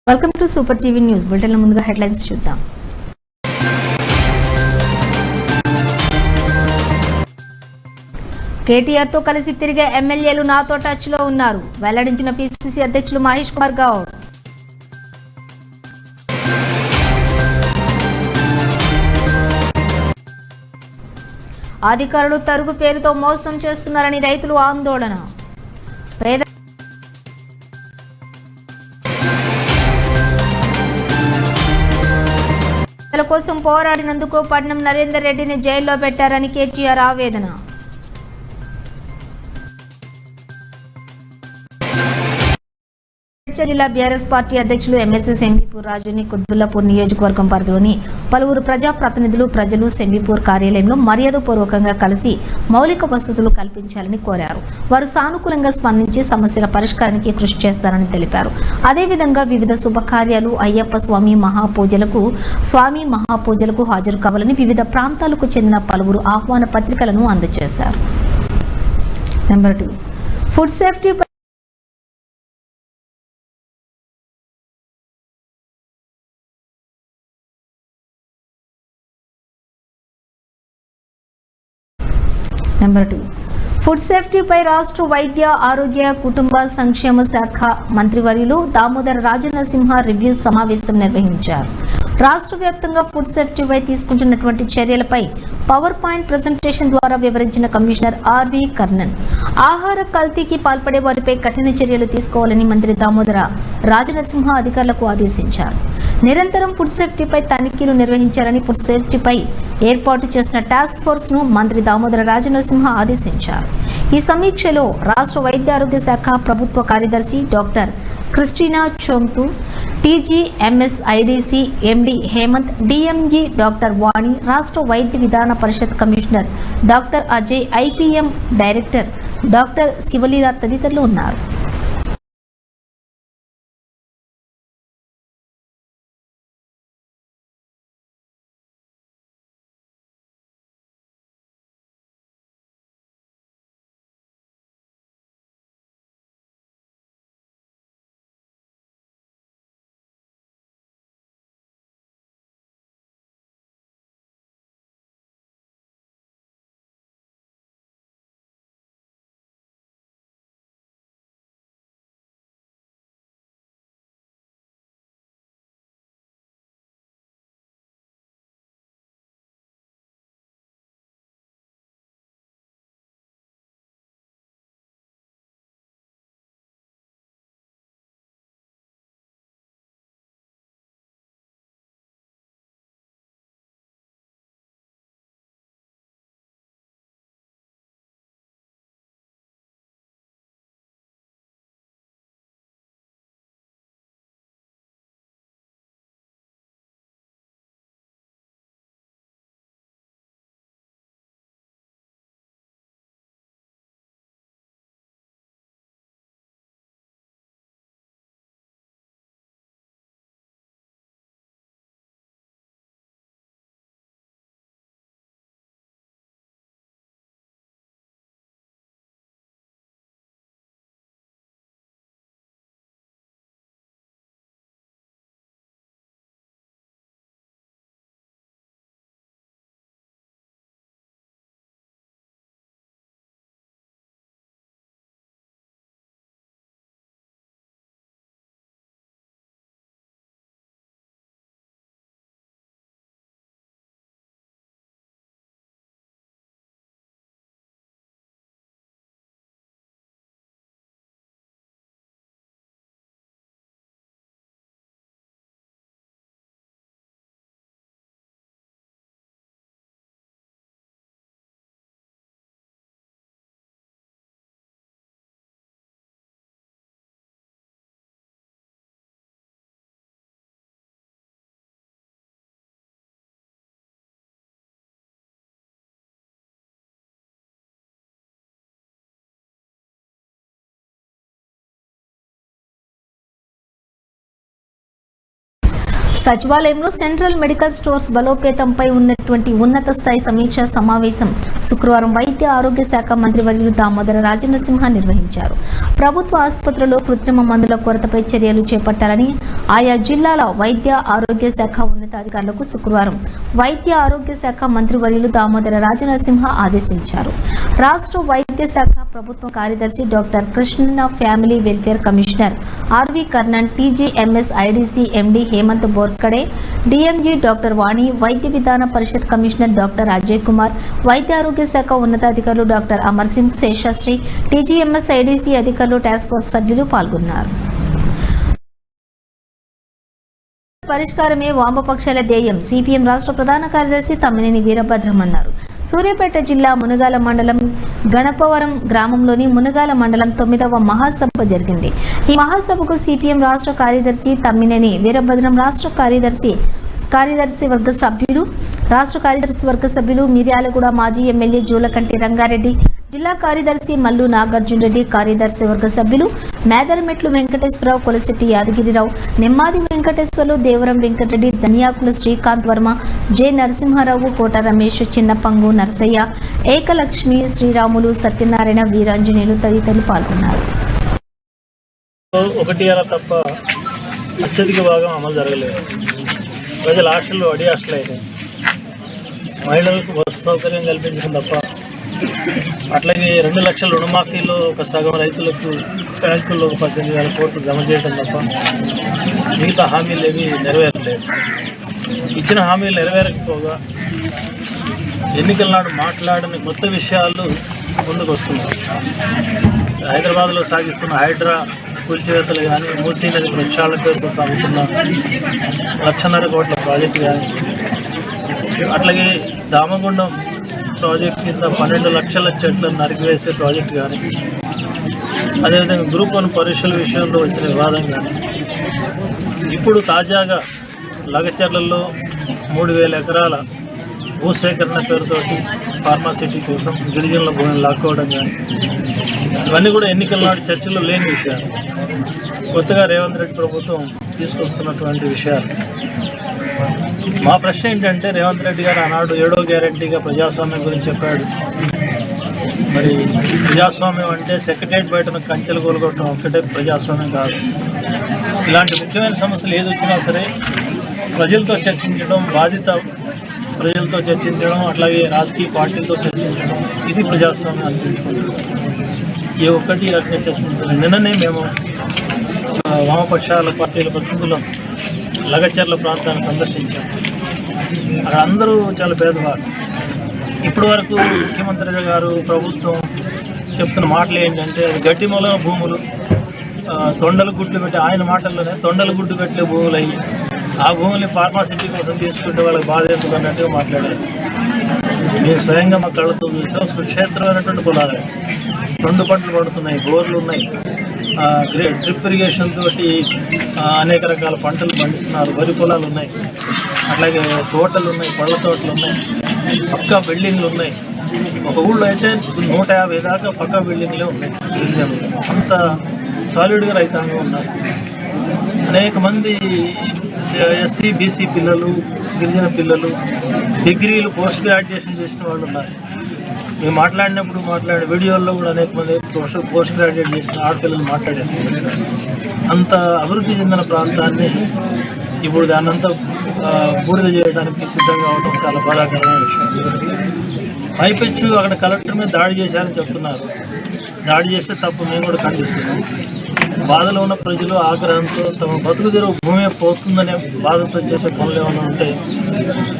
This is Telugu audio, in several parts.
Welcome to super TV news bulletin. ముందుగా హెడ్లైన్స్ చూద్దాం. కేటీఆర్ తో కలిసి తిరిగే ఎమ్మెల్యేలు నాతో టచ్ లో ఉన్నారు, వెల్లడించిన పిసిసి అధ్యక్షులు మహేష్ కుమార్ గౌడ్. అధికారులు తరుగు పేరుతో మోసం చేస్తున్నారని రైతులు ఆందోళన. పేద కోసం పోరాడినందుకు పట్నం నరేందర్ రెడ్డిని జైల్లో పెట్టారని కేటీఆర్ ఆవేదన. జిల్లా బీఆర్ఎస్ పార్టీ అధ్యక్షులు ఎమ్మెల్సీ సెంబీపూర్ రాజుని కుత్బుల్లాపూర్ నియోజకవర్గం పరిధిలోని పలువురు ప్రజాప్రతినిధులు ప్రజలు సెంబీపూర్ కార్యాలయంలో మర్యాదపూర్వకంగా కలిసి మౌలిక వసతులు కల్పించాలని కోరారు. వారు సానుకూలంగా స్పందించి సమస్యల పరిష్కారానికి కృషి చేస్తారని తెలిపారు. అదేవిధంగా వివిధ శుభకార్యాలు, అయ్యప్ప స్వామి మహాపూజలకు హాజరు కావాలని వివిధ ప్రాంతాలకు చెందిన పలువురు ఆహ్వాన పత్రికలను అందజేశారు. Number 2 food safety number 2 food సేఫ్టీపై రాష్ట్ర వైద్య ఆరోగ్య కుటుంబ సంక్షేమ శాఖ మంత్రివర్యులు దామోదర రాజనరసింహ రివ్యూ సమావేశం నిర్వహించారు. రాష్ట్ర వ్యాప్తంగా ఫుడ్ సేఫ్టీపై తీసుకుంటున్నటువంటి చర్యలపై పవర్ పాయింట్ ప్రెజెంటేషన్ ద్వారా వివరించిన కమిషనర్ ఆర్వి కర్ణన్ ఆహార కల్తీకి పాల్పడే వారిపై కఠిన చర్యలు తీసుకోవాలని మంత్రి దామోదర రాజనరసింహ అధికారులకు ఆదేశించారు. నిరంతరం ఫుడ్ సేఫ్టీపై తనిఖీలు నిర్వహించాలని ఫుడ్ సేఫ్టీపై ఏర్పాటు చేసిన టాస్క్ ఫోర్స్ ను మంత్రి దామోదర రాజనరసింహ ఆదేశించారు. ఈ సమీక్షలో రాష్ట్ర వైద్య ఆరోగ్య శాఖ ప్రభుత్వ కార్యదర్శి doctor Christina Chongthu, TGMS IDC MD Hemanth, DMG doctor Vani, రాష్ట్ర వైద్య విధాన పరిషత్ commissioner doctor Ajay, IPM director doctor Sivaleela తదితరులు ఉన్నారు. సచివాలయంలో సెంట్రల్ మెడికల్ స్టోర్స్ బలోపేతంపై ఉన్నటువంటి ఉన్నత స్థాయి సమీక్షా సమావేశం శుక్రవారం వైద్య ఆరోగ్య శాఖ మంత్రివర్యులు దామోదర రాజనరసింహ నిర్వహించారు. ప్రభుత్వ ఆసుపత్రుల్లో కృత్రిమ మందుల కొరతపై చర్యలు చేపట్టాలని, ఆయా జిల్లాల వైద్య ఆరోగ్య శాఖ ఉన్నతాధికారులకు శుక్రవారం వైద్య ఆరోగ్య శాఖ మంత్రివర్యులు దామోదర రాజనరసింహ ఆదేశించారు. రాష్ట్ర వైద్య శాఖ ప్రభుత్వ కార్యదర్శి doctor Krishna, family welfare commissioner RV Karnan, TGMS IDC MD Hemanth Borkade, DMG doctor Vani, వైద్య విధాన పరిషత్ కమిషనర్ డాక్టర్ అజయ్ కుమార్, వైద్య ఆరోగ్య శాఖ ఉన్నతాధికారులు doctor Amar Singh Seshasree, TGMS IDC అధికారులు, టాస్క్ ఫోర్స్ సభ్యులు పాల్గొన్నారు. పరిష్కారమే వామపక్షాల ధ్యేయం సిపిఎం రాష్ట్ర ప్రధాన కార్యదర్శి తమ్మినేని వీరభద్రం అన్నారు. సూర్యాపేట జిల్లా మునగాల మండలం గణపవరం గ్రామంలోని మునగాల మండలం 9వ మహాసభ జరిగింది. ఈ మహాసభకు సిపిఎం రాష్ట్ర కార్యదర్శి తమ్మినేని వీరభద్రం, రాష్ట్ర కార్యదర్శి వర్గ సభ్యులు మిర్యాలగూడ మాజీ ఎమ్మెల్యే జూలకంటి రంగారెడ్డి, జిల్లా కార్యదర్శి మల్లు నాగార్జున రెడ్డి, కార్యదర్శి వర్గ సభ్యులు మేదరమెట్లు వెంకటేశ్వరరావు, కొలశెట్టి యాదగిరిరావు, నెమ్మాది వెంకటేశ్వర్లు, దేవరం వెంకటరెడ్డి, ధనియాకుల శ్రీకాంత్ వర్మ, జె నరసింహారావు, కోట రమేష్, చిన్నపంగు నరసయ్య, ఏకలక్ష్మి, శ్రీరాములు, సత్యనారాయణ, వీరాంజనేయులు తదితరులు పాల్గొన్నారు. ఒకటి అలా తప్ప అత్యధిక భాగం అమలు జరగలేదు. ప్రజల ఆశలు అడి ఆశలు అయినాయి. మహిళలకు బస్సు సౌకర్యం కల్పించడం తప్ప, అట్లాగే 2 లక్షల రుణమాఫీలో ఒక సగం రైతులకు బ్యాంకుల్లో 18,000 కోట్లు జమ చేయడం తప్ప మిగతా హామీలు ఏవి నెరవేరలేదు. ఇచ్చిన హామీలు నెరవేరకపోగా ఎన్నికల నాడు మాట్లాడని కొత్త విషయాలు ముందుకు వస్తున్నాయి. హైదరాబాద్లో సాగిస్తున్న హైడ్రా కూల్చివేతలు కానీ, మూసీ నది ప్రక్షాళన పేరుతో సాగుతున్న 1,50,000 కోట్ల ప్రాజెక్టు కానీ, అట్లాగే దామగుండం ప్రాజెక్ట్ కింద 12 లక్షల చెట్లను నరికివేసే ప్రాజెక్టు కానీ, అదేవిధంగా గ్రూప్ 1 పరీక్షల విషయంలో వచ్చిన వివాదం కానీ, ఇప్పుడు తాజాగా లగచర్లలో 3,000 ఎకరాల భూసేకరణ పేరుతోటి ఫార్మాసిటీ కోసం గిరిజనుల భూమిని లాక్కోవడం కానీ, ఇవన్నీ కూడా ఎన్నికల నాటి చర్చలో లేని విషయాలు. కొత్తగా రేవంత్ రెడ్డి ప్రభుత్వం తీసుకొస్తున్నటువంటి విషయాలు. మా ప్రశ్న ఏంటంటే, రేవంత్ రెడ్డి గారు ఆనాడు 7వ గ్యారంటీగా ప్రజాస్వామ్యం గురించి చెప్పాడు. మరి ప్రజాస్వామ్యం అంటే సెక్రటరియట్ బయటను కంచెలు కోలుకోవటం ఒక్కటే ప్రజాస్వామ్యం కాదు. ఇలాంటి ముఖ్యమైన సమస్యలు ఏది వచ్చినా సరే ప్రజలతో చర్చించడం బాధ్యత, ప్రజలతో చర్చించడం, అట్లాగే రాజకీయ పార్టీలతో చర్చించడం, ఇది ప్రజాస్వామ్యం అనిపించుకుంటుంది. ఏ ఒక్కటి రకంగా చర్చించలేదు. నిన్ననే మేము వామపక్షాల పార్టీల ప్రతినిధులు లగచర్ల ప్రాంతాన్ని సందర్శించాం. అక్కడ అందరూ చాలా పేదవారు. ఇప్పటి వరకు ముఖ్యమంత్రి గారు ప్రభుత్వం చెప్తున్న మాటలు ఏంటంటే, అది గట్టి మూలన భూములు, తొండలు గుడ్లు పెట్టి, ఆయన మాటల్లోనే తొండలు గుడ్డు పెట్టే భూములు అయ్యి ఆ భూముల్ని ఫార్మాసిటీ కోసం తీసుకుంటే వాళ్ళకి బాధ ఎందుకు అన్నట్టుగా మాట్లాడారు. మేము స్వయంగా మా కళ్ళతో చూసాం. సుక్షేత్రమైనటువంటి పొలాలు, 2 పంటలు పడుతున్నాయి, బోర్లు ఉన్నాయి, డ్రిప్ ఇరిగేషన్ తోటి అనేక రకాల పంటలు పండిస్తున్నారు, వరి పొలాలు ఉన్నాయి, అట్లాగే తోటలు ఉన్నాయి, పళ్ళ తోటలు ఉన్నాయి, పక్కా బిల్డింగ్లు ఉన్నాయి. ఒక ఊళ్ళో అయితే 150 దాకా పక్కా బిల్డింగ్లే ఉన్నాయి. అంత సాలిడ్గా రైతాంగం ఉన్నారు. అనేక మంది ఎస్సీ బీసీ పిల్లలు, గిరిజన పిల్లలు, డిగ్రీలు, పోస్ట్ గ్రాడ్యుయేషన్ చేసిన వాళ్ళు ఉన్నారు. మేము మాట్లాడిన వీడియోల్లో కూడా అనేక మంది పోస్ట్ గ్రాడ్యుయేట్ చేసిన ఆడపిల్లలు మాట్లాడారు. అంత అభివృద్ధి చెందిన ప్రాంతాన్ని ఇప్పుడు దాన్నంతా బూడిద చేయడానికి సిద్ధంగా అవడం చాలా బాధాకరమైన విషయం. పైపెచ్చు అక్కడ కలెక్టర్ మీద దాడి చేశారని చెప్తున్నారు. దాడి చేస్తే తప్పు, మేము కూడా ఖండిస్తున్నాం. బాధలో ఉన్న ప్రజలు ఆగ్రహంతో తమ బతుకు తెరువు భూమి పోతుందనే బాధతో చేసే పనులు ఏమైనా ఉంటే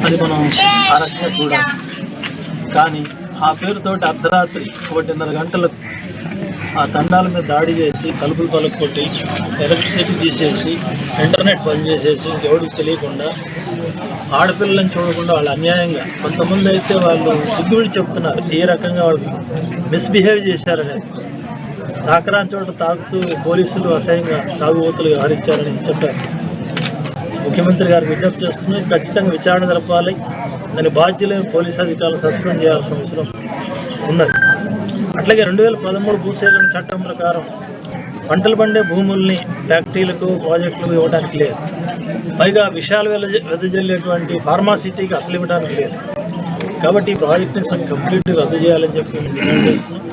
అది మనం ఆ రకంగా చూడాలి. కానీ ఆ పేరుతోటి అర్ధరాత్రి 1:30 గంటలకు ఆ తండాల మీద దాడి చేసి, తలుపులు పలుకొట్టి, ఎలక్ట్రిసిటీ తీసేసి, ఇంటర్నెట్ బంద్ చేసేసి, ఎవరికి తెలియకుండా ఆడపిల్లలను చూడకుండా వాళ్ళు అన్యాయంగా, కొంతమంది అయితే వాళ్ళు సిగ్గువిడి చెప్తున్నారు ఏ రకంగా వాళ్ళు మిస్బిహేవ్ చేశారనేది. తాకరాని చోట తాగుతూ పోలీసులు అసహ్యంగా తాగుబోతులు వ్యవహరించారని చెప్పారు. ముఖ్యమంత్రి గారు విజ్ఞప్తి చేస్తున్నారు, ఖచ్చితంగా విచారణ జరపాలి, దాని బాధ్యులైన పోలీసు అధికారులు సస్పెండ్ చేయాల్సిన అవసరం ఉన్నది. అట్లాగే 2013 భూసేకరణ చట్టం ప్రకారం పంటలు పండే భూముల్ని ఫ్యాక్టరీలకు, ప్రాజెక్టులకు ఇవ్వడానికి లేదు. పైగా విషయాలు వెదజల్లేటువంటి ఫార్మాసిటీకి అసలు ఇవ్వడానికి లేదు. కాబట్టి ఈ ప్రాజెక్ట్ని కంప్లీట్గా రద్దు చేయాలని చెప్పి డిమాండ్ చేస్తున్నాం.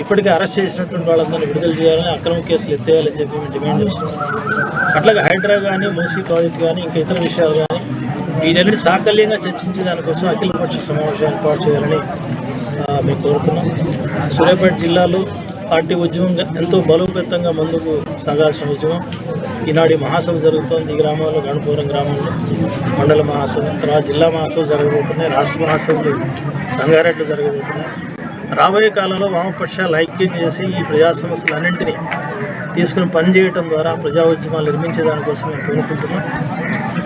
ఇప్పటికే అరెస్ట్ చేసినటువంటి వాళ్ళందరినీ విడుదల చేయాలని, అక్రమ కేసులు ఎత్తేయాలని చెప్పి మేము డిమాండ్ చేస్తున్నాం. అట్లాగే హైడ్రా కానీ, మూసీ ప్రాజెక్ట్ కానీ, ఇంకా ఇతర విషయాలు కానీ వీటన్నిటి సాకల్యంగా చర్చించే దానికోసం అఖిలపక్ష సమావేశం ఏర్పాటు చేయాలని మేము కోరుతున్నాం. సూర్యాపేట జిల్లాలో పార్టీ ఉద్యమం ఎంతో బలోపేతంగా ముందుకు సాగాల్సిన ఉద్యమం. ఈనాడు మహాసభ జరుగుతోంది. ఈ గ్రామంలో గణపురం గ్రామంలో మండల మహాసభ, తర్వాత జిల్లా మహాసభ జరగబోతున్నాయి, రాష్ట్ర మహాసభలు సంగారెడ్డిలో జరగబోతున్నాయి. రాబోయే కాలంలో వామపక్షాలు ఐక్యం చేసి ఈ ప్రజా సమస్యలన్నింటినీ తీసుకుని పనిచేయడం ద్వారా ప్రజా ఉద్యమాలు నిర్మించే దానికోసం మేము కోరుకుంటున్నాం.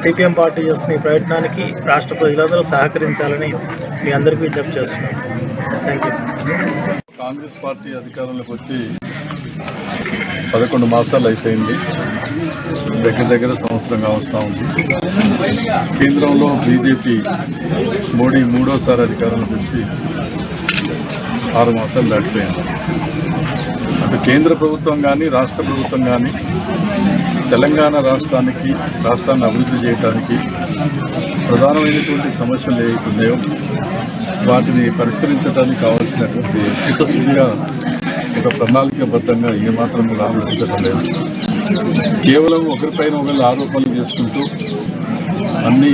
సిపిఎం పార్టీ చేస్తున్న ఈ ప్రయత్నానికి రాష్ట్ర ప్రజలందరూ సహకరించాలని మీ అందరికీ విజ్ఞప్తి చేస్తున్నాం. Thank you. కాంగ్రెస్ పార్టీ అధికారంలోకి వచ్చి 11 మాసాలు అయిపోయింది. దగ్గర సంవత్సరంగా వస్తూ ఉంది. కేంద్రంలో బీజేపీ మోడీ 3వ అధికారంలోకి వచ్చి 6 మాసాలు దాటిపోయింది. అటు కేంద్ర ప్రభుత్వం కానీ, రాష్ట్ర ప్రభుత్వం కానీ తెలంగాణ రాష్ట్రాన్ని అభివృద్ధి చేయడానికి ప్రధానమైనటువంటి సమస్యలు ఏవైతున్నాయో వాటిని పరిష్కరించడానికి కావాల్సినటువంటి చిత్తశుద్ధిగా ఒక ప్రణాళికాబద్ధంగా ఏమాత్రం కూడా ఆలోచించడం లేదు. కేవలం ఒకరిపైన ఒకరు ఆరోపణలు చేసుకుంటూ అన్ని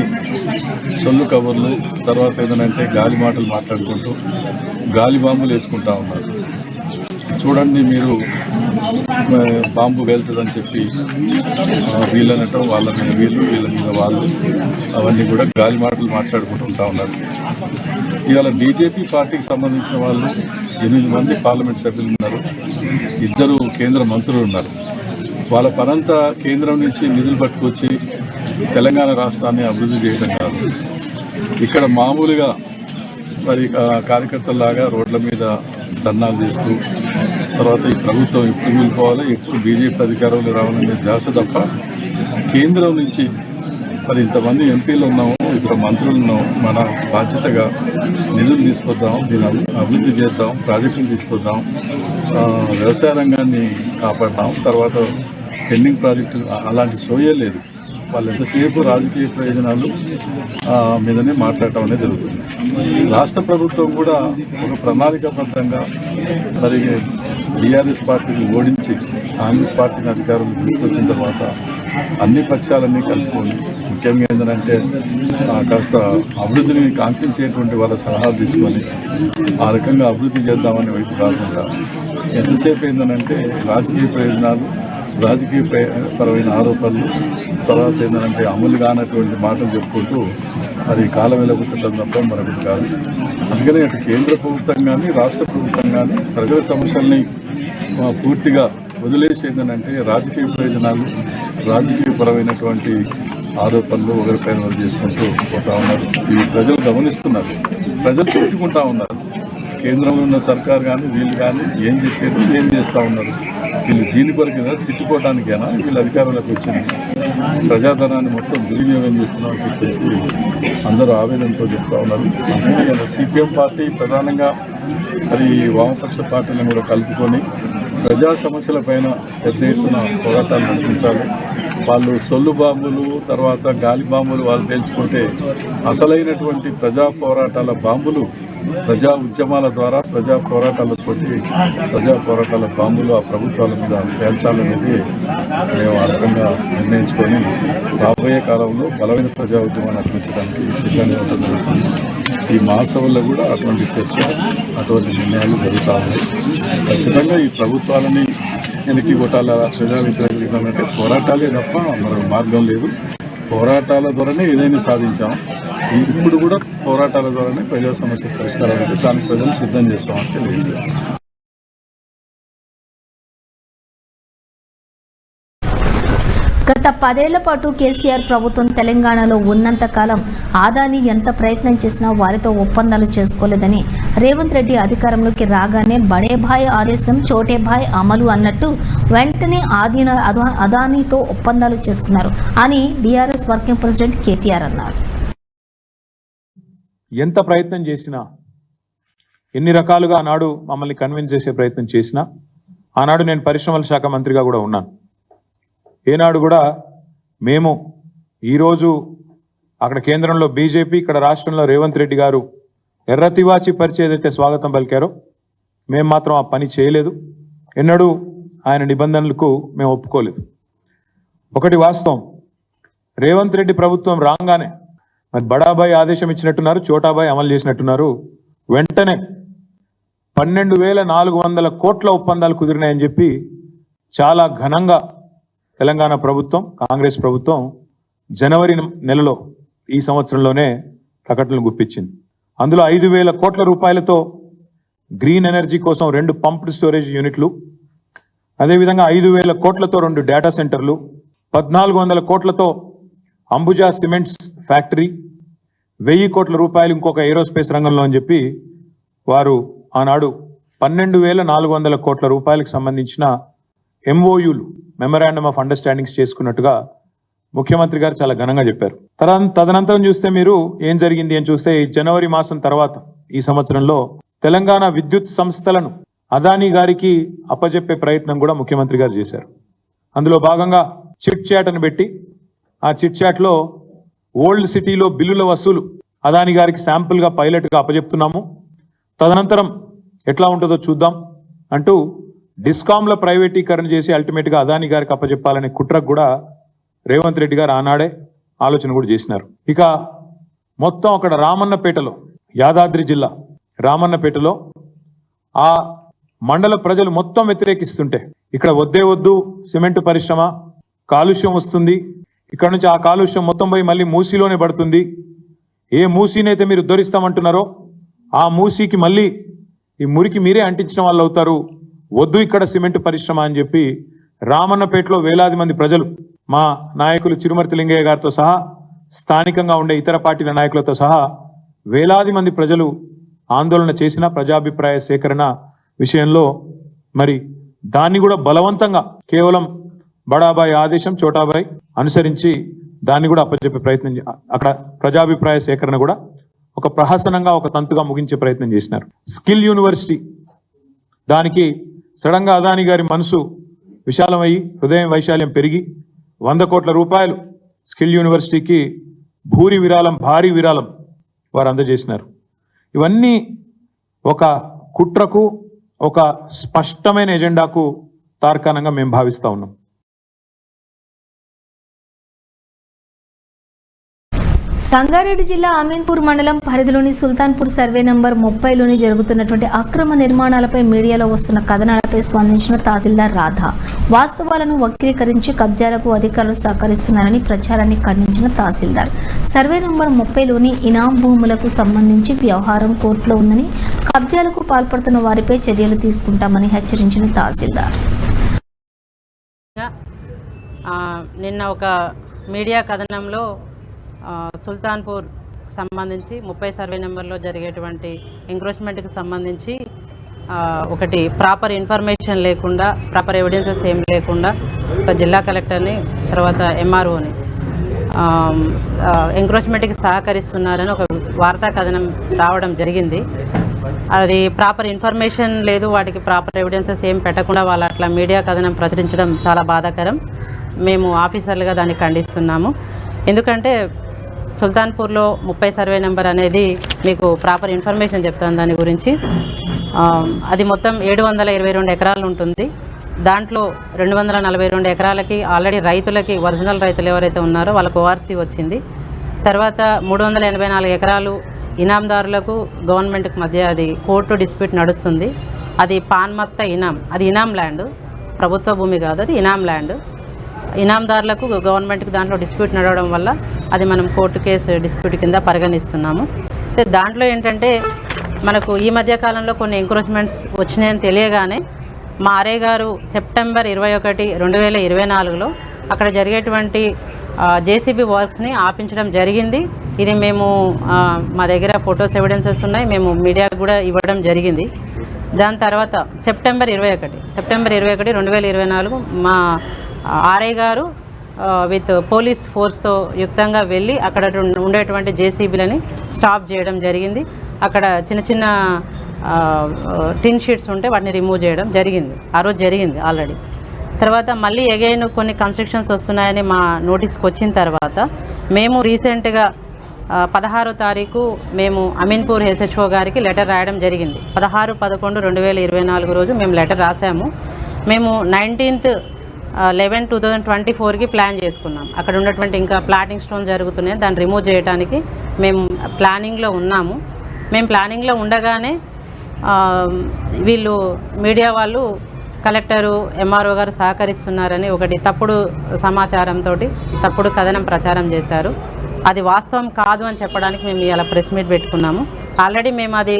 సొల్లు కబుర్లు, తర్వాత ఏదనంటే గాలి మాటలు మాట్లాడుకుంటూ గాలి బాంబులు వేసుకుంటా ఉన్నారు. చూడండి, మీరు బాంబు వెళ్తుందని చెప్పి వీళ్ళనటం, వాళ్ళ మీద వీళ్ళు, వీళ్ళ మీద వాళ్ళు, అవన్నీ కూడా గాలి మాటలు మాట్లాడుకుంటూ ఉంటా ఉన్నారు. ఇవాళ బీజేపీ పార్టీకి సంబంధించిన వాళ్ళు 8 మంది పార్లమెంట్ సభ్యులు ఉన్నారు, 2 కేంద్ర మంత్రులు ఉన్నారు. వాళ్ళ పనంతా కేంద్రం నుంచి నిధులు పట్టుకొచ్చి తెలంగాణ రాష్ట్రాన్ని అభివృద్ధి చేయడం కాదు. ఇక్కడ మామూలుగా మరి కార్యకర్తల్లాగా రోడ్ల మీద ధర్నాలు చేస్తూ, తర్వాత ఈ ప్రభుత్వం ఎప్పుడు వెళ్ళిపోవాలి, ఎప్పుడు బీజేపీ అధికారంలో రావాలనే ధ్యాస తప్ప కేంద్రం నుంచి మరి ఇంతమంది ఎంపీలు ఉన్నాము, 2 మంత్రులు ఉన్నాము, మన బాధ్యతగా నిధులు తీసుకొద్దాం, దీన్ని అభివృద్ధి చేద్దాం, ప్రాజెక్టులు తీసుకొద్దాం, వ్యవసాయ రంగాన్ని కాపాడదాం, తర్వాత పెండింగ్ ప్రాజెక్టులు, అలాంటి సోయే లేదు. వాళ్ళు ఎంతసేపు రాజకీయ ప్రయోజనాలు మీదనే మాట్లాడటం అనేది జరుగుతుంది. రాష్ట్ర ప్రభుత్వం కూడా ఒక ప్రణాళికాబద్ధంగా మరి టీఆర్ఎస్ పార్టీని ఓడించి కాంగ్రెస్ పార్టీని అధికారం తీసుకొచ్చిన తర్వాత అన్ని పక్షాలన్నీ కలుపుకొని, ముఖ్యంగా ఏంటంటే కాస్త అభివృద్ధిని కాంక్షించేటువంటి వాళ్ళ సలహాలు తీసుకొని ఆ రకంగా అభివృద్ధి చేద్దామనే వైపు కాకుండా ఎంతసేపు ఏంటంటే రాజకీయ ప్రయోజనాలు, రాజకీయ పరమైన ఆరోపణలు, తర్వాత ఏంటంటే అమలు కానటువంటి మాటలు చెప్పుకుంటూ అది కాలం వెలగొచ్చడం తప్ప మరొకటి కాదు. అందుకని అటు కేంద్ర ప్రభుత్వం కానీ, రాష్ట్ర ప్రభుత్వం కానీ ప్రజల సమస్యల్ని పూర్తిగా వదిలేసి ఏంటంటే రాజకీయ ప్రయోజనాలు, రాజకీయపరమైనటువంటి ఆరోపణలు ఒకరిపైన వాళ్ళు చేసుకుంటూ పోతా ఉన్నారు. ఈ ప్రజలు గమనిస్తున్నారు, ప్రజలు తిట్టుకుంటా ఉన్నారు. కేంద్రంలో ఉన్న సర్కార్ కానీ, వీళ్ళు కానీ ఏం చెప్పారు, ఏం చేస్తూ ఉన్నారు, వీళ్ళు దీని కొరకైనా తిట్టుకోవడానికైనా వీళ్ళు అధికారంలోకి వచ్చింది, ప్రజాధనాన్ని మొత్తం దుర్వినియోగం చేస్తున్నామని చెప్పేసి అందరూ ఆవేదనతో చెప్తా ఉన్నారు. అందుకని సిపిఎం పార్టీ ప్రధానంగా మరి వామపక్ష పార్టీలను కూడా కలుపుకొని ప్రజా సమస్యల పైన పెద్ద ఎత్తున పోరాటాలు నడిపించాలి. వాళ్ళు సొల్లు బాంబులు, తర్వాత గాలి బాంబులు వాళ్ళు పేల్చుకుంటే అసలైనటువంటి ప్రజా పోరాటాల బాంబులు ప్రజా ఉద్యమాల ద్వారా, ప్రజా పోరాటాల బాంబులు ఆ ప్రభుత్వాల మీద పేల్చాలనేది మేము ఆ రకంగా నిర్ణయించుకొని రాబోయే కాలంలో బలమైన ప్రజా ఉద్యమాన్ని నడిపించడానికి సిద్ధంగా ఉంటుంది. ఈ మహాసభల్లో కూడా అటువంటి చర్చ, అటువంటి నిర్ణయాలు జరుగుతూ ఉన్నాయి. ఖచ్చితంగా ఈ ప్రభుత్వాలని వెనక్కి కొట్టాల, ప్రజా వ్యతిరేకం అంటే పోరాటాలే తప్ప మరో మార్గం లేదు. పోరాటాల ద్వారానే ఏదైనా సాధించాం. ఇప్పుడు కూడా పోరాటాల ద్వారానే ప్రజా సమస్య పరిష్కారం అయితే దానికి ప్రజలు సిద్ధం చేస్తామని తెలియజేస్తారు. గత 10 ఏళ్ల పాటు కేసీఆర్ ప్రభుత్వం తెలంగాణలో ఉన్నంత కాలం ఆదాని ఎంత ప్రయత్నం చేసినా వారితో ఒప్పందాలు చేసుకోలేదని, రేవంత్ రెడ్డి అధికారంలోకి రాగానే బడే భాయ్ ఆదేశం చోటే భాయ్ అమలు అన్నట్టు వెంటనే అదానీతో ఒప్పందాలు చేసుకున్నారు అని బీఆర్ఎస్ వర్కింగ్ ప్రెసిడెంట్ కేటీఆర్ అన్నారు. ఎంత ప్రయత్నం చేసినా, ఎన్ని రకాలుగా ఆనాడు మమ్మల్ని కన్విన్స్ చేసే ప్రయత్నం చేసినా, ఆనాడు నేను పరిశ్రమల శాఖ మంత్రిగా కూడా ఉన్నాను. ఏనాడు కూడా మేము ఈరోజు అక్కడ కేంద్రంలో బీజేపీ, ఇక్కడ రాష్ట్రంలో రేవంత్ రెడ్డి గారు ఎర్రతివాచి పరిచే ఏదైతే స్వాగతం పలికారో మేము మాత్రం ఆ పని చేయలేదు. ఎన్నడూ ఆయన నిబంధనలకు మేము ఒప్పుకోలేదు. ఒకటి వాస్తవం, రేవంత్ రెడ్డి ప్రభుత్వం రాగానే మరి బడాబాయ్ ఆదేశం ఇచ్చినట్టున్నారు, చోటాబాయ్ అమలు చేసినట్టున్నారు. వెంటనే 12,400 కోట్ల ఒప్పందాలు కుదిరినాయని చెప్పి చాలా ఘనంగా తెలంగాణ ప్రభుత్వం, కాంగ్రెస్ ప్రభుత్వం జనవరి నెలలో ఈ సంవత్సరంలోనే ప్రకటనలు గుప్పించింది. అందులో 5,000 కోట్ల రూపాయలతో గ్రీన్ ఎనర్జీ కోసం 2 పంప్డ్ స్టోరేజ్ యూనిట్లు, అదేవిధంగా 5,000 కోట్లతో 2 డేటా సెంటర్లు, 1,400 కోట్లతో అంబుజా సిమెంట్స్ ఫ్యాక్టరీ, 1,000 కోట్ల రూపాయలు ఇంకొక ఏరోస్పేస్ రంగంలో అని చెప్పి వారు ఆనాడు 12,400 కోట్ల రూపాయలకు సంబంధించిన ఎంఓయూలు, మెమరాండమ్ ఆఫ్ అండర్స్టాండింగ్స్ చేసుకున్నట్టుగా ముఖ్యమంత్రి గారు చాలా ఘనంగా చెప్పారు. తదనంతరం చూస్తే మీరు ఏం జరిగింది అని చూస్తే జనవరి మాసం తర్వాత ఈ సంవత్సరంలో తెలంగాణ విద్యుత్ సంస్థలను అదానీ గారికి అప్పజెప్పే ప్రయత్నం కూడా ముఖ్యమంత్రి గారు చేశారు. అందులో భాగంగా చిట్ చాట్ అని పెట్టి ఆ చిట్ చాట్ లో ఓల్డ్ సిటీలో బిల్లుల వసూలు అదానీ గారికి శాంపుల్ గా పైలట్ గా అప్పజెప్తున్నాము, తదనంతరం ఎట్లా ఉంటుందో చూద్దాం అంటూ డిస్కామ్ల ప్రైవేటీకరణ చేసి అల్టిమేట్ గా అదానీ గారికి అప్పజెప్పాలనే కుట్రకు కూడా రేవంత్ రెడ్డి గారు ఆనాడే ఆలోచన కూడా చేసినారు. ఇక మొత్తం అక్కడ రామన్నపేటలో, యాదాద్రి జిల్లా రామన్నపేటలో ఆ మండల ప్రజలు మొత్తం వ్యతిరేకిస్తుంటే ఇక్కడ వద్దే వద్దు సిమెంట్ పరిశ్రమ, కాలుష్యం వస్తుంది, ఇక్కడ నుంచి ఆ కాలుష్యం మొత్తం పోయి మళ్ళీ మూసీలోనే పడుతుంది, ఏ మూసీనైతే మీరు ఉద్ధరిస్తామంటున్నారో ఆ మూసీకి మళ్ళీ ఈ మురికి మీరే అంటించిన వాళ్ళు అవుతారు, వద్దు ఇక్కడ సిమెంట్ పరిశ్రమ అని చెప్పి రామన్నపేటలో వేలాది మంది ప్రజలు, మా నాయకులు చిరుమర్తి లింగయ్య గారితో సహా స్థానికంగా ఉండే ఇతర పార్టీల నాయకులతో సహా వేలాది మంది ప్రజలు ఆందోళన చేసిన ప్రజాభిప్రాయ సేకరణ విషయంలో మరి దాన్ని కూడా బలవంతంగా కేవలం బడాబాయ్ ఆదేశం, చోటాబాయ్ అనుసరించి దాన్ని కూడా అప్పచెప్పే ప్రయత్నం, అక్కడ ప్రజాభిప్రాయ సేకరణ కూడా ఒక ప్రహసనంగా, ఒక తంతుగా ముగించే ప్రయత్నం చేసినారు. స్కిల్ యూనివర్సిటీ, దానికి సడన్ గా అదానీ గారి మనసు విశాలమయ్యి హృదయం వైశాల్యం పెరిగి 100 కోట్ల రూపాయలు స్కిల్ యూనివర్సిటీకి భారీ విరాళం వారు అందజేసినారు. ఇవన్నీ ఒక కుట్రకు, ఒక స్పష్టమైన ఎజెండాకు తార్కాణంగా మేము భావిస్తా ఉన్నాం. సంగారెడ్డి జిల్లా అమీన్పూర్ మండలం పరిధిలోని సుల్తాన్పూర్ సర్వే నంబర్ 30లోని జరుగుతున్నటువంటి అక్రమ నిర్మాణాలపై మీడియాలో వస్తున్న కథనాలపై స్పందించిన తహసీల్దార్ రాధా వాస్తవాలను వక్రీకరించి కబ్జాలకు అధికారులు సహకరిస్తున్నారని ప్రచారాన్ని ఖండించిన తహసీల్దార్ సర్వే నంబర్ 30లోని ఇనాం భూములకు సంబంధించి వ్యవహారం కోర్టులో ఉందని, కబ్జాలకు పాల్పడుతున్న వారిపై చర్యలు తీసుకుంటామని హెచ్చరించిన తహసీల్దార్ నిన్న ఒక మీడియా కథనంలో సుల్తాన్పూర్ సంబంధించి 30 సర్వే నెంబర్లో జరిగేటువంటి ఎంక్రోచ్మెంట్కి సంబంధించి ఒకటి ప్రాపర్ ఇన్ఫర్మేషన్ లేకుండా, ప్రాపర్ ఎవిడెన్సెస్ ఏం లేకుండా ఒక జిల్లా కలెక్టర్ని, తర్వాత ఎంఆర్ఓని ఎంక్రోచ్మెంట్కి సహకరిస్తున్నారని ఒక వార్తా కథనం రావడం జరిగింది. అది ప్రాపర్ ఇన్ఫర్మేషన్ లేదు, వాటికి ప్రాపర్ ఎవిడెన్సెస్ ఏం పెట్టకుండా వాళ్ళు అట్లా మీడియా కథనం ప్రచురించడం చాలా బాధాకరం. మేము ఆఫీసర్లుగా దాన్ని ఖండిస్తున్నాము. ఎందుకంటే సుల్తాన్పూర్లో 30 సర్వే నెంబర్ అనేది మీకు ప్రాపర్ ఇన్ఫర్మేషన్ చెప్తాను దాని గురించి. అది మొత్తం 722 ఎకరాలు ఉంటుంది. దాంట్లో 242 ఎకరాలకి ఆల్రెడీ రైతులకి, ఒరిజినల్ రైతులు ఎవరైతే ఉన్నారో వాళ్ళకు ఓఆర్సీ వచ్చింది. తర్వాత 384 ఎకరాలు ఇనాందారులకు గవర్నమెంట్కి మధ్య అది కోర్టు డిస్ప్యూట్ నడుస్తుంది. అది పాన్మత్త ఇనాం, అది ఇనాం ల్యాండ్, ప్రభుత్వ భూమి కాదు, అది ఇనాం ల్యాండ్. ఇనాందారులకు గవర్నమెంట్కి దాంట్లో డిస్ప్యూట్ నడవడం వల్ల అది మనం కోర్టు కేసు డిస్ప్యూట్ కింద పరిగణిస్తున్నాము. దాంట్లో ఏంటంటే మనకు ఈ మధ్య కాలంలో కొన్ని ఎంక్రోచ్మెంట్స్ వచ్చినాయని తెలియగానే మా ఆర్ఐ గారు సెప్టెంబర్ 21, 2024లో అక్కడ జరిగేటువంటి జేసీబీ వర్క్స్ని ఆపించడం జరిగింది. ఇది మేము మా దగ్గర ఫొటోస్ ఎవిడెన్సెస్ ఉన్నాయి, మేము మీడియాకు కూడా ఇవ్వడం జరిగింది. దాని తర్వాత సెప్టెంబర్ 21, 2024 మా ఆర్ఐ గారు విత్ పోలీస్ ఫోర్స్తో యుక్తంగా వెళ్ళి అక్కడ ఉండేటువంటి జేసీబీలని స్టాప్ చేయడం జరిగింది. అక్కడ చిన్న చిన్న టిన్ షీట్స్ ఉంటే వాటిని రిమూవ్ చేయడం జరిగింది. ఆ రోజు జరిగింది ఆల్రెడీ. తర్వాత మళ్ళీ అగైన్ కొన్ని కన్స్ట్రక్షన్స్ వస్తున్నాయని మా నోటీస్కి వచ్చిన తర్వాత మేము రీసెంట్గా 16వ తారీఖు మేము అమీన్పూర్ హెచ్ఓ గారికి లెటర్ రాయడం జరిగింది. 16/11/2024 రోజు మేము లెటర్ రాసాము. మేము 19/11/2024కి ప్లాన్ చేసుకున్నాం. అక్కడ ఉన్నటువంటి ఇంకా ప్లాటింగ్ స్టోన్ జరుగుతున్నాయి, దాన్ని రిమూవ్ చేయడానికి మేము ప్లానింగ్లో ఉన్నాము. మేము ప్లానింగ్లో ఉండగానే వీళ్ళు మీడియా వాళ్ళు కలెక్టరు ఎంఆర్ఓ గారు సహకరిస్తున్నారని ఒకటి తప్పుడు సమాచారంతో తప్పుడు కథనం ప్రచారం చేశారు. అది వాస్తవం కాదు అని చెప్పడానికి మేము ఇలా ప్రెస్ మీట్ పెట్టుకున్నాము. ఆల్రెడీ మేము అది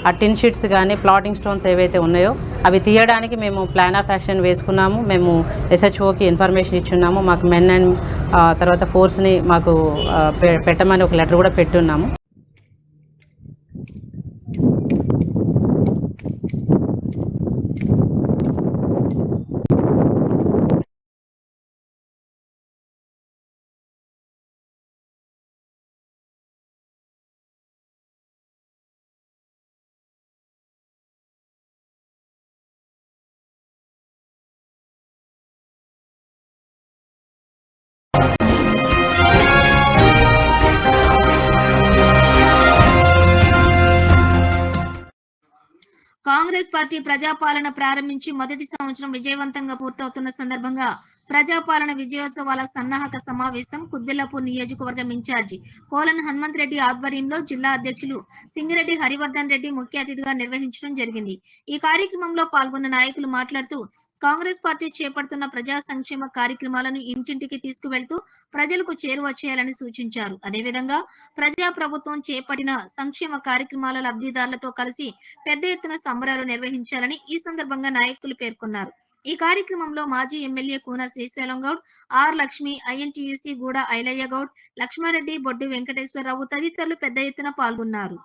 ఆ టిన్ షీట్స్ కానీ ప్లాటింగ్ స్టోన్స్ ఏవైతే ఉన్నాయో అవి తీయడానికి మేము ప్లాన్ ఆఫ్ యాక్షన్ వేసుకున్నాము. మేము ఎస్హెచ్ఓకి ఇన్ఫర్మేషన్ ఇచ్చున్నాము. మాకు మెన్ అండ్ తర్వాత ఫోర్స్ని మాకు పెట్టమని ఒక లెటర్ కూడా పెట్టున్నాము. కాంగ్రెస్ పార్టీ ప్రజాపాలన ప్రారంభించి మొదటి సంవత్సరం విజయవంతంగా పూర్తవుతున్న సందర్భంగా ప్రజాపాలన విజయోత్సవాల సన్నాహక సమావేశం కుద్బెల్లాపూర్ నియోజకవర్గం ఇన్ఛార్జి కోలన్ హనుమంత్ రెడ్డి ఆధ్వర్యంలో జిల్లా అధ్యక్షులు సింగిరెడ్డి హరివర్ధన్ రెడ్డి ముఖ్య అతిథిగా నిర్వహించడం జరిగింది. ఈ కార్యక్రమంలో పాల్గొన్న నాయకులు మాట్లాడుతూ కాంగ్రెస్ పార్టీ చేపడుతున్న ప్రజా సంక్షేమ కార్యక్రమాలను ఇంటింటికి తీసుకువెళ్తూ ప్రజలకు చేరువ చేయాలని సూచించారు. అదేవిధంగా ప్రజా ప్రభుత్వం చేపట్టిన సంక్షేమ కార్యక్రమాల లబ్ధిదారులతో కలిసి పెద్ద ఎత్తున సంబరాలు నిర్వహించాలని ఈ సందర్భంగా నాయకులు పేర్కొన్నారు. ఈ కార్యక్రమంలో మాజీ MLA Koona Srisailam Goud, R Lakshmi, INTUC Gooda Ailaiah Goud, Lakshma Reddy, బొడ్డు వెంకటేశ్వరరావు తదితరులు పెద్ద ఎత్తున పాల్గొన్నారు.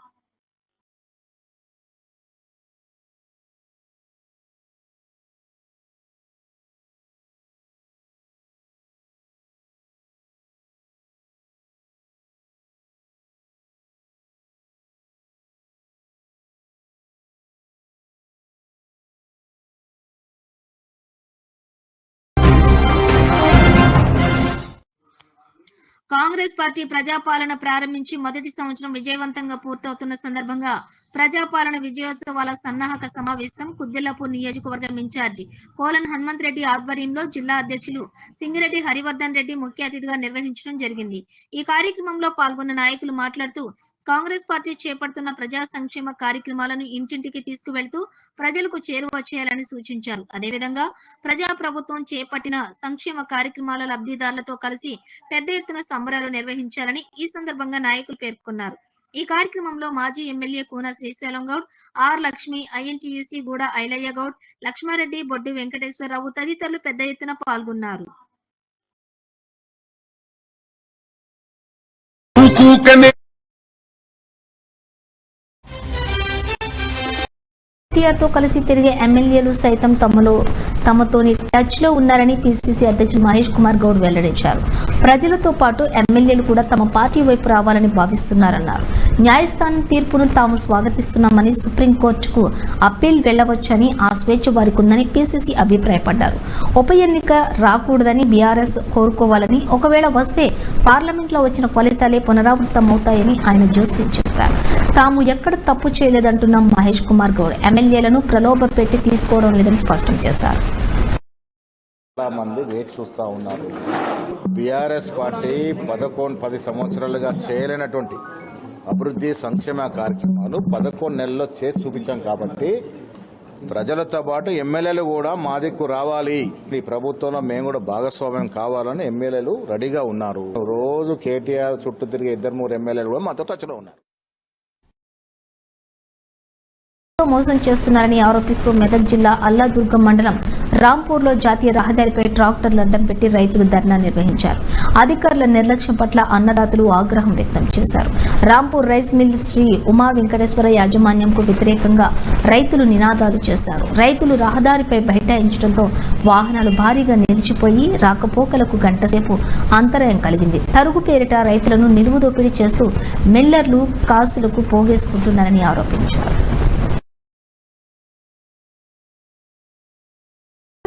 కాంగ్రెస్ పార్టీ ప్రజాపాలన ప్రారంభించి మొదటి సంవత్సరం విజయవంతంగా పూర్తవుతున్న సందర్భంగా ప్రజాపాలన విజయోత్సవాల సన్నాహక సమావేశం కుద్బెల్లాపూర్ నియోజకవర్గం ఇన్ఛార్జి కోలన్ హనుమంత్ రెడ్డి ఆధ్వర్యంలో జిల్లా అధ్యక్షులు సింగిరెడ్డి హరివర్ధన్ రెడ్డి ముఖ్య అతిథిగా నిర్వహించడం జరిగింది. ఈ కార్యక్రమంలో పాల్గొన్న నాయకులు మాట్లాడుతూ కాంగ్రెస్ పార్టీ చేపడుతున్న ప్రజా సంక్షేమ కార్యక్రమాలను ఇంటింటికి తీసుకువెళ్తూ ప్రజలకు చేరువ చేయాలని సూచించారు. అదేవిధంగా ప్రజా ప్రభుత్వం చేపట్టిన సంక్షేమ కార్యక్రమాల లబ్ధిదారులతో కలిసి పెద్ద ఎత్తున సంబరాలు నిర్వహించాలని ఈ సందర్భంగా నాయకులు పేర్కొన్నారు. ఈ కార్యక్రమంలో మాజీ MLA Koona Srisailam Goud, R Lakshmi, INTUC Gooda Ailaiah Goud, Lakshma Reddy, బొడ్డు వెంకటేశ్వరరావు తదితరులు పెద్ద ఎత్తున పాల్గొన్నారు. కేటీఆర్ తో కలిసి తిరిగే ఎమ్మెల్యేలు సైతం తమతోని టచ్ లో ఉన్నారని పిసిసి అధ్యక్షుడు మహేష్ కుమార్ గౌడ్ వెల్లడించారు. ప్రజలతో పాటు ఎమ్మెల్యేలు కూడా తమ పార్టీ వైపు రావాలని భావిస్తున్నారన్నారు. న్యాయస్థానం తీర్పును తాము స్వాగతిస్తున్నామని, సుప్రీంకోర్టుకు అప్పీల్ వెళ్లవచ్చని ఆ స్వేచ్ఛ వారికి ఉందని పిసిసి అభిప్రాయపడ్డారు. ఉప ఎన్నిక రాకూడదని బీఆర్ఎస్ కోరుకోవాలని, ఒకవేళ వస్తే పార్లమెంట్ లో వచ్చిన ఫలితాలే పునరావృతమవుతాయని ఆయన జోస్యం చెప్పారు. తాము ఎక్కడ తప్పు చేయలేదంటున్న మహేష్ కుమార్ గౌడ్ ఎమ్మెల్యేలను ప్రలోభ పెట్టి తీసుకోవడం లేదని స్పష్టం చేశారు. చాలా మంది వేచి చూస్తూ ఉన్నారు. బీఆర్ఎస్ పార్టీ 10 సంవత్సరాలుగా చేయలేనటువంటి అభివృద్ధి సంక్షేమ కార్యక్రమాలు 11 నెలల్లో చేసి చూపించాం కాబట్టి ప్రజలతో పాటు ఎమ్మెల్యేలు కూడా మా దిక్కు రావాలి, ఈ ప్రభుత్వంలో మేము కూడా భాగస్వామ్యం కావాలని ఎమ్మెల్యేలు రెడీగా ఉన్నారు. రోజు కేటీఆర్ చుట్టూ తిరిగే 2-3 ఎమ్మెల్యేలు కూడా మాతో టచ్లో ఉన్నారు. మోసం చేస్తున్నారని ఆరోపిస్తూ మెదక్ జిల్లా అల్లాదుర్గం మండలం రాంపూర్లో జాతీయ రహదారిపై ట్రాక్టర్లు అడ్డం పెట్టి రైతులు ధర్నా నిర్వహించారు. అధికారుల నిర్లక్ష్యం పట్ల అన్నదాతలు ఆగ్రహం వ్యక్తం చేశారు. రాంపూర్ రైస్ మిల్ శ్రీ ఉమా వెంకటేశ్వర యాజమాన్యంకు వ్యతిరేకంగా రైతులు నినాదాలు చేశారు. రైతులు రహదారిపై బైఠాయించడంతో వాహనాలు భారీగా నిలిచిపోయి రాకపోకలకు గంటసేపు అంతరాయం కలిగింది. తరుగు పేరిట రైతులను నిలువు దోపిడీ చేస్తూ మిల్లర్లు కాసులకు పోగేసుకుంటున్నారని ఆరోపించారు.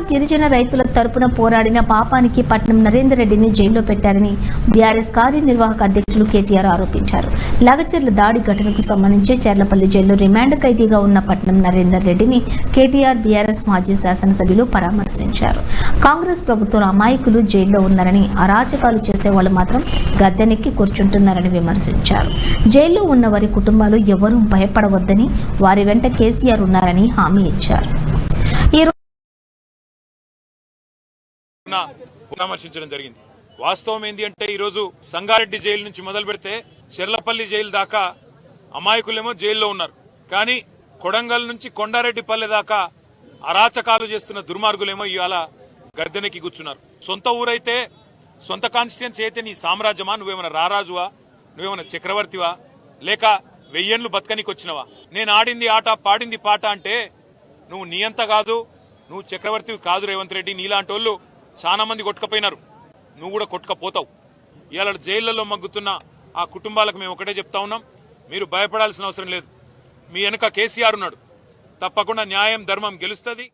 గిరిజన రైతుల తరపున పోరాడిన పాపానికి పట్నం నరేందర్ రెడ్డిని జైల్లో పెట్టారని బీఆర్ఎస్ కార్యనిర్వాహక అధ్యక్షులు కేటీఆర్ ఆరోపించారు. లగచర్ల దాడి ఘటనకు సంబంధించి చెర్లపల్లి జైల్లో రిమాండ్ ఖైదీగా ఉన్న పట్నం నరేందర్ రెడ్డిని కేటీఆర్ బీఆర్ఎస్ మాజీ శాసనసభ్యులు పరామర్శించారు. కాంగ్రెస్ ప్రభుత్వం అమాయకులు జైల్లో ఉన్నారని, అరాచకాలు చేసేవాళ్లు మాత్రం గద్దెనెక్కి కూర్చుంటున్నారని విమర్శించారు. జైల్లో ఉన్న వారి కుటుంబాలు ఎవరూ భయపడవద్దని, వారి వెంట కేసీఆర్ ఉన్నారని హామీ ఇచ్చారు. పరామర్శించడం జరిగింది. వాస్తవం ఏంటి అంటే ఈరోజు సంగారెడ్డి జైలు నుంచి మొదలు పెడితే చెర్లపల్లి జైలు దాకా అమాయకులేమో జైల్లో ఉన్నారు. కానీ కొడంగల్ నుంచి కొండారెడ్డిపల్లె దాకా అరాచకాలు చేస్తున్న దుర్మార్గులేమో ఇవాళ గద్దెనెక్కి కూర్చున్నారు. సొంత ఊరైతే, సొంత కాన్స్టిట్యున్సీ అయితే నీ సామ్రాజ్యమా? నువ్వేమైనా రారాజువా? నువ్వేమైనా చక్రవర్తివా? లేక 1000 ఏళ్లు బతకనికి వచ్చినవా? నేను ఆడింది ఆట, పాడింది పాట అంటే నువ్వు నీ అంత కాదు, నువ్వు చక్రవర్తివి కాదు రేవంత్ రెడ్డి. నీలాంటి వాళ్ళు చాలా మంది కొట్టుకపోయినారు, నువ్వు కూడా కొట్టుకపోతావు. ఇవాళ జైళ్లలో మగ్గుతున్న ఆ కుటుంబాలకు మేము ఒకటే చెప్తా ఉన్నాం, మీరు భయపడాల్సిన అవసరం లేదు. మీ వెనుక కేసీఆర్ ఉన్నాడు. తప్పకుండా న్యాయం ధర్మం గెలుస్తుంది.